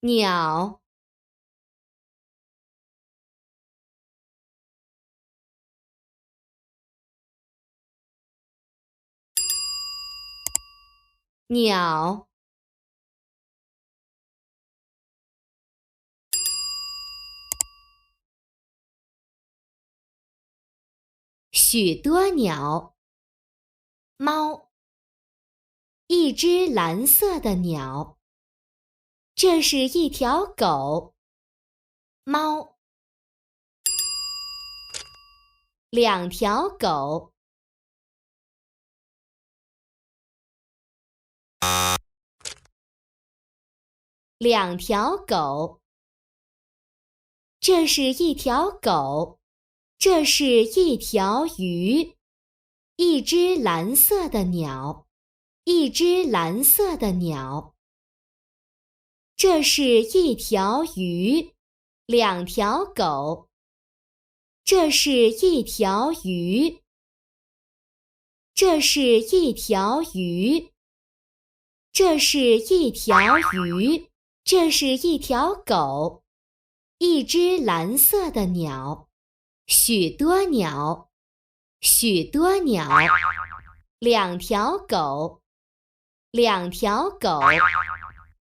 鸟，鸟，许多鸟，猫，一只蓝色的鸟，这是一条狗，猫，两条狗，两条狗，这是一条狗，这是一条鱼，一只蓝色的鸟，一只蓝色的鸟，这是一条鱼，两条狗，这是一条鱼，这是一条鱼，这是一条鱼，这是一条狗，一只蓝色的鸟，许多鸟，许多鸟，两条狗，两条狗，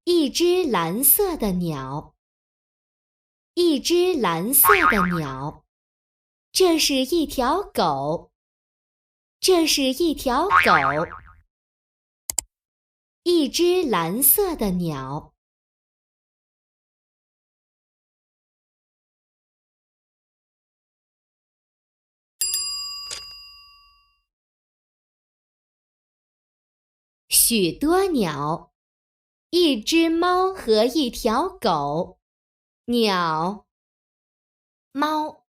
一只蓝色的鸟，一只蓝色的鸟，这是一条狗，这是一条狗，一只蓝色的鸟。许多鸟，一只猫和一条狗，鸟，猫。